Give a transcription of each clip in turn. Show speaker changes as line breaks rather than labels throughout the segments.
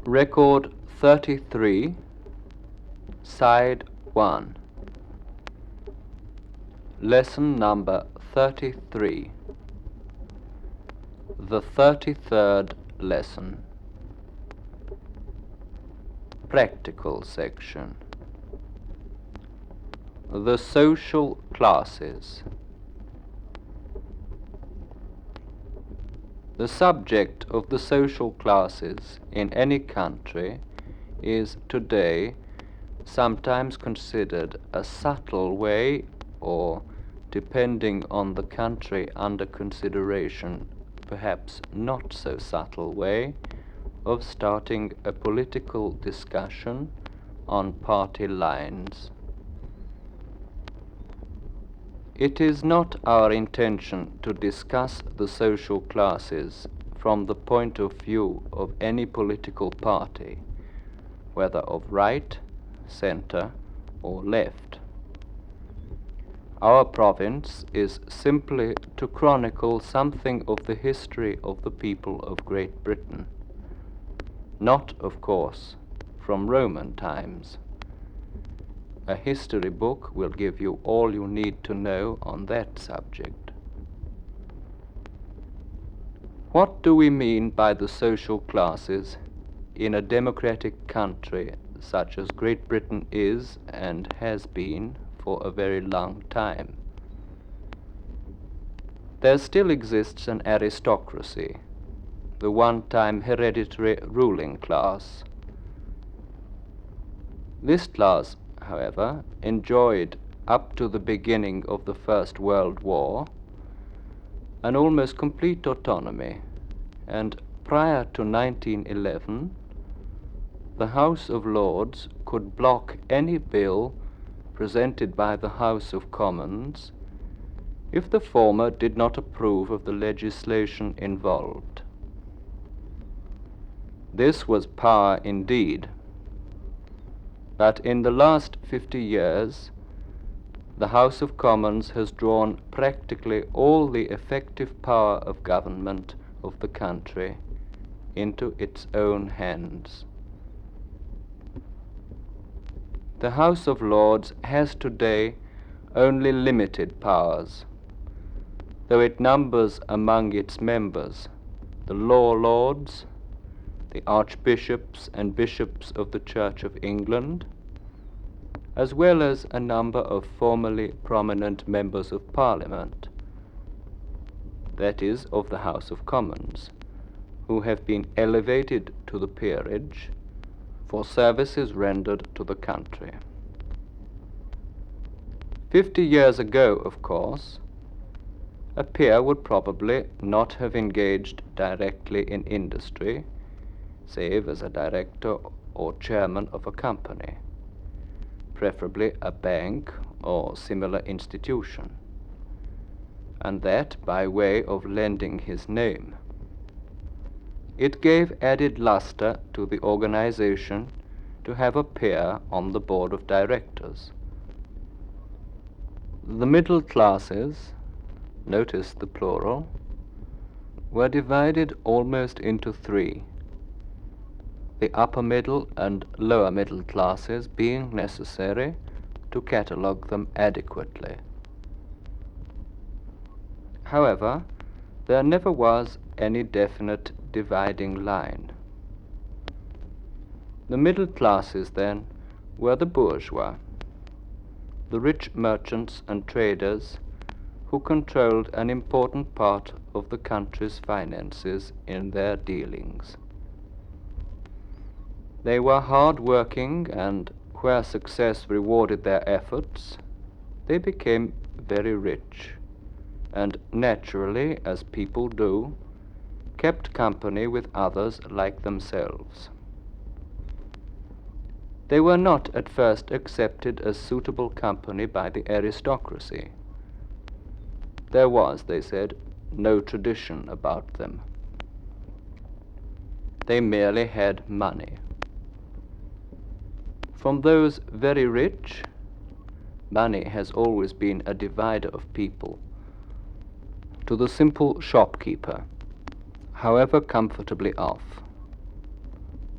Record 33, Side 1. Lesson number 33. The 33rd lesson. Practical section. The social classes. The subject of the social classes in any country is today sometimes considered a subtle way, or, depending on the country under consideration, perhaps not so subtle way, of starting a political discussion on party lines. It is not our intention to discuss the social classes from the point of view of any political party, whether of right, center, or left. Our province is simply to chronicle something of the history of the people of Great Britain, not, of course, from Roman times. A history book will give you all you need to know on that subject. What do we mean by the social classes in a democratic country such as Great Britain is and has been for a very long time? There still exists an aristocracy, the one-time hereditary ruling class. This class, however, enjoyed, up to the beginning of the First World War, an almost complete autonomy, and prior to 1911, the House of Lords could block any bill presented by the House of Commons if the former did not approve of the legislation involved. This was power indeed. But in the last 50 years, the House of Commons has drawn practically all the effective power of government of the country into its own hands. The House of Lords has today only limited powers, though it numbers among its members the law lords, the archbishops and bishops of the Church of England, as well as a number of formerly prominent members of Parliament, that is, of the House of Commons, who have been elevated to the peerage for services rendered to the country. 50 years ago, of course, a peer would probably not have engaged directly in industry, save as a director or chairman of a company, preferably a bank or similar institution, and that by way of lending his name. It gave added luster to the organization to have a peer on the board of directors. The middle classes, notice the plural, were divided almost into three, the upper middle and lower middle classes being necessary to catalogue them adequately. However, there never was any definite dividing line. The middle classes, then, were the bourgeois, the rich merchants and traders who controlled an important part of the country's finances in their dealings. They were hard-working, and where success rewarded their efforts, they became very rich, and naturally, as people do, kept company with others like themselves. They were not at first accepted as suitable company by the aristocracy. There was, they said, no tradition about them. They merely had money. From those very rich, money has always been a divider of people, to the simple shopkeeper, however comfortably off.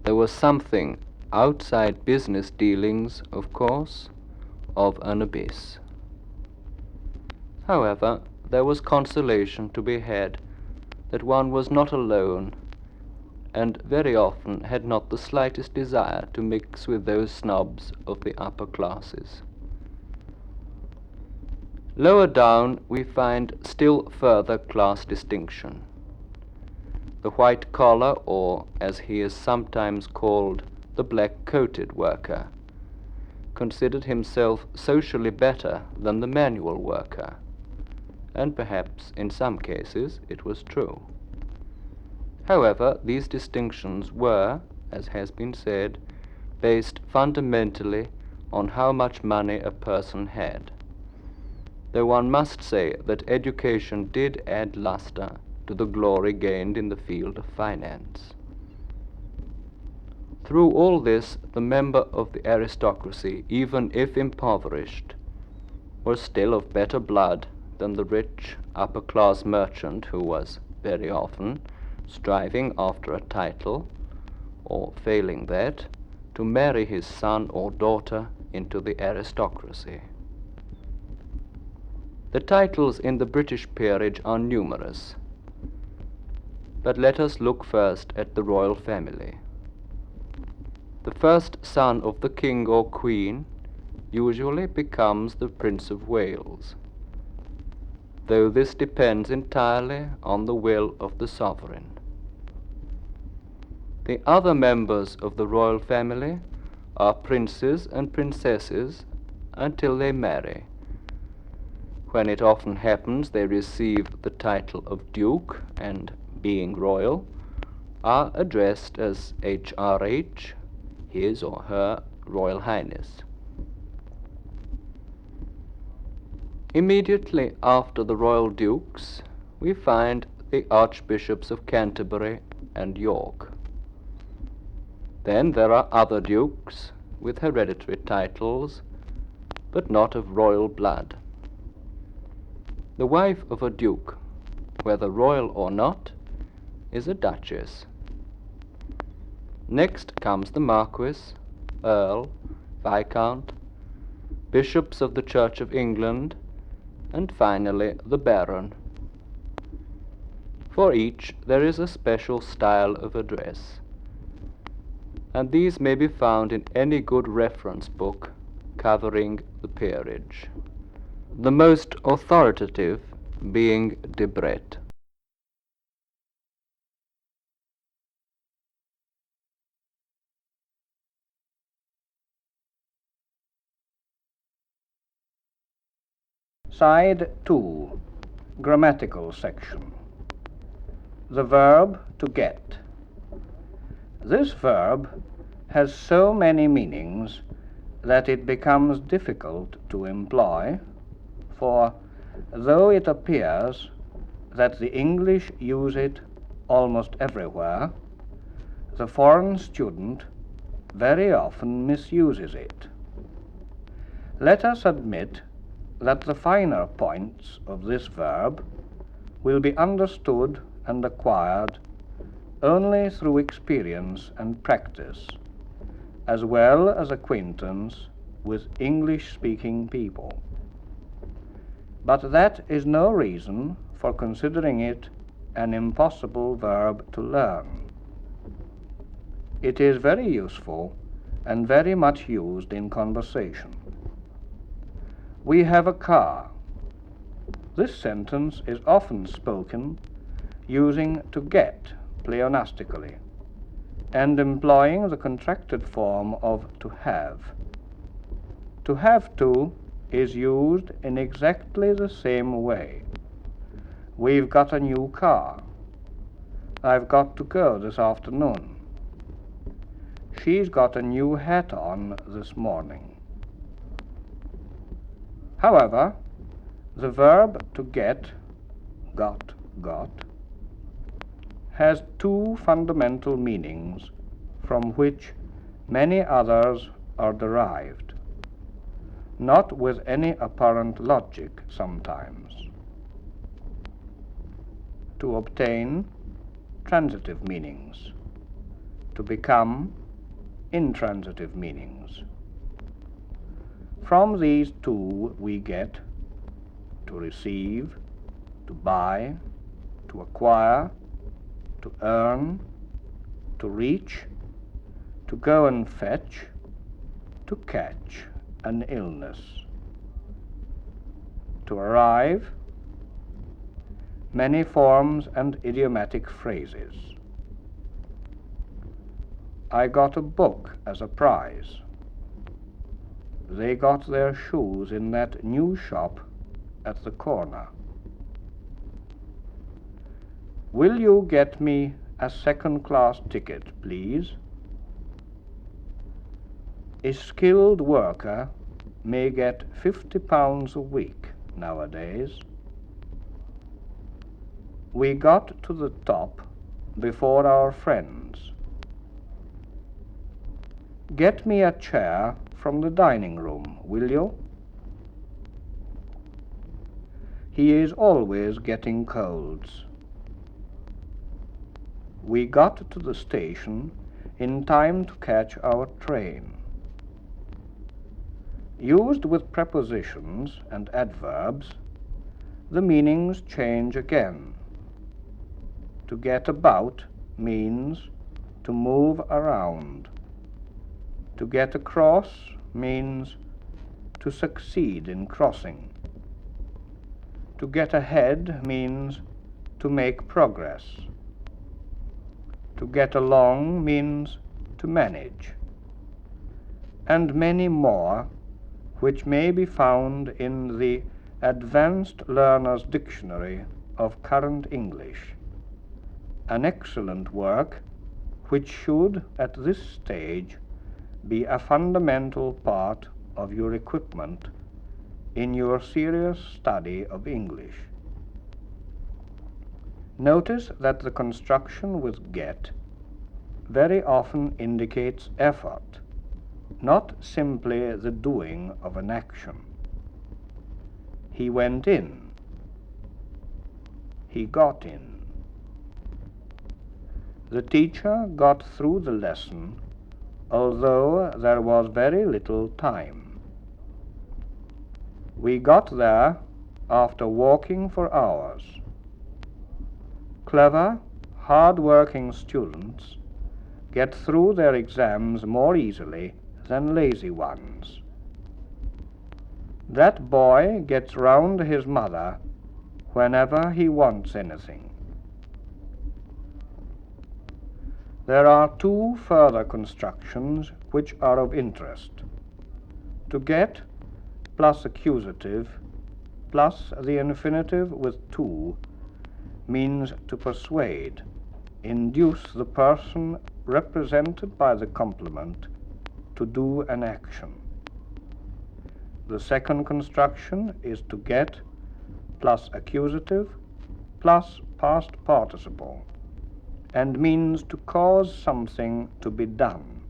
There was something outside business dealings, of course, of an abyss. However, there was consolation to be had that one was not alone, and very often had not the slightest desire to mix with those snobs of the upper classes. Lower down we find still further class distinction. The white-collar, or as he is sometimes called, the black-coated worker, considered himself socially better than the manual worker, and perhaps in some cases it was true. However, these distinctions were, as has been said, based fundamentally on how much money a person had, though one must say that education did add luster to the glory gained in the field of finance. Through all this, the member of the aristocracy, even if impoverished, was still of better blood than the rich upper-class merchant who was, very often, striving after a title, or failing that, to marry his son or daughter into the aristocracy. The titles in the British peerage are numerous, but let us look first at the royal family. The first son of the king or queen usually becomes the Prince of Wales, though this depends entirely on the will of the sovereign. The other members of the royal family are princes and princesses until they marry, when it often happens they receive the title of duke and, being royal, are addressed as HRH, His or Her Royal Highness. Immediately after the royal dukes, we find the Archbishops of Canterbury and York. Then there are other dukes with hereditary titles, but not of royal blood. The wife of a duke, whether royal or not, is a duchess. Next comes the marquis, earl, viscount, bishops of the Church of England, and finally the baron. For each there is a special style of address, and these may be found in any good reference book covering the peerage, the most authoritative being Debrett.
Side 2, Grammatical section. The verb to get. This verb has so many meanings that it becomes difficult to employ, for though it appears that the English use it almost everywhere, the foreign student very often misuses it. Let us admit that the finer points of this verb will be understood and acquired only through experience and practice, as well as acquaintance with English-speaking people. But that is no reason for considering it an impossible verb to learn. It is very useful and very much used in conversation. We have a car. This sentence is often spoken using to get pleonastically and employing the contracted form of to have. To have to is used in exactly the same way. We've got a new car. I've got to go this afternoon. She's got a new hat on this morning. However, the verb to get, got, has two fundamental meanings from which many others are derived, not with any apparent logic sometimes. To obtain, transitive meanings. To become, intransitive meanings. From these two we get to receive, to buy, to acquire, to earn, to reach, to go and fetch, to catch an illness, to arrive, many forms and idiomatic phrases. I got a book as a prize. They got their shoes in that new shop at the corner. Will you get me a second-class ticket, please? A skilled worker may get £50 a week nowadays. We got to the top before our friends. Get me a chair from the dining room, will you? He is always getting colds. We got to the station in time to catch our train. Used with prepositions and adverbs, the meanings change again. To get about means to move around. To get across means to succeed in crossing. To get ahead means to make progress. To get along means to manage. And many more which may be found in the Advanced Learner's Dictionary of Current English, an excellent work which should, at this stage, be a fundamental part of your equipment in your serious study of English. Notice that the construction with get very often indicates effort, not simply the doing of an action. He went in. He got in. The teacher got through the lesson, although there was very little time. We got there after walking for hours. Clever, hard-working students get through their exams more easily than lazy ones. That boy gets round his mother whenever he wants anything. There are two further constructions which are of interest. To get plus accusative plus the infinitive with to means to persuade, induce the person represented by the complement to do an action. The second construction is to get plus accusative plus past participle, and means to cause something to be done.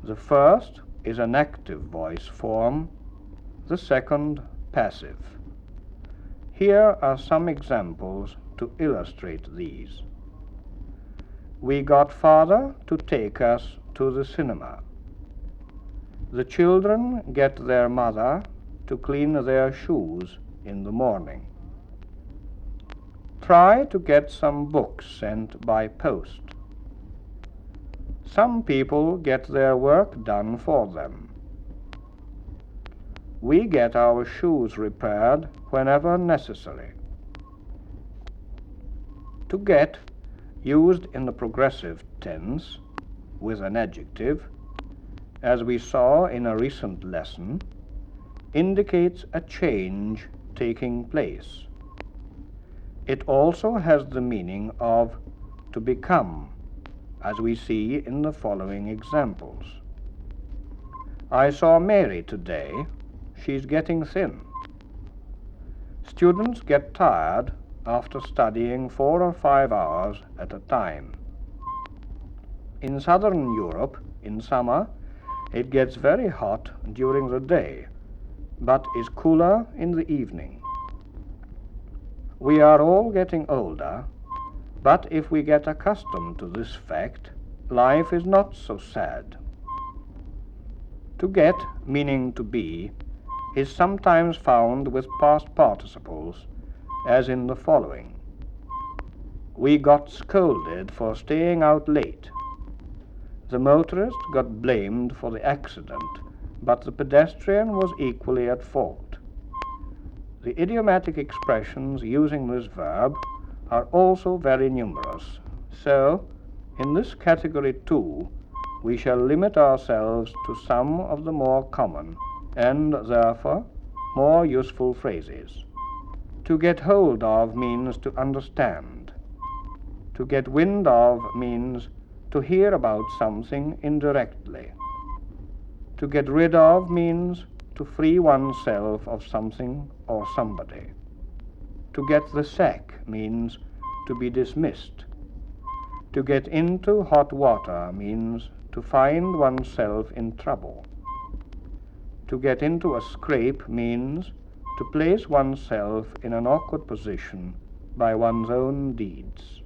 The first is an active voice form, the second passive. Here are some examples to illustrate these. We got father to take us to the cinema. The children get their mother to clean their shoes in the morning. Try to get some books sent by post. Some people get their work done for them. We get our shoes repaired whenever necessary. To get, used in the progressive tense with an adjective, as we saw in a recent lesson, indicates a change taking place. It also has the meaning of to become, as we see in the following examples. I saw Mary today. She's getting thin. Students get tired after studying 4 or 5 hours at a time. In southern Europe, in summer, it gets very hot during the day, but is cooler in the evening. We are all getting older, but if we get accustomed to this fact, life is not so sad. To get, meaning to be, is sometimes found with past participles, as in the following. We got scolded for staying out late. The motorist got blamed for the accident, but the pedestrian was equally at fault. The idiomatic expressions using this verb are also very numerous, so in this category too we shall limit ourselves to some of the more common and, therefore, more useful phrases. To get hold of means to understand. To get wind of means to hear about something indirectly. To get rid of means to free oneself of something or somebody. To get the sack means to be dismissed. To get into hot water means to find oneself in trouble. To get into a scrape means to place oneself in an awkward position by one's own deeds.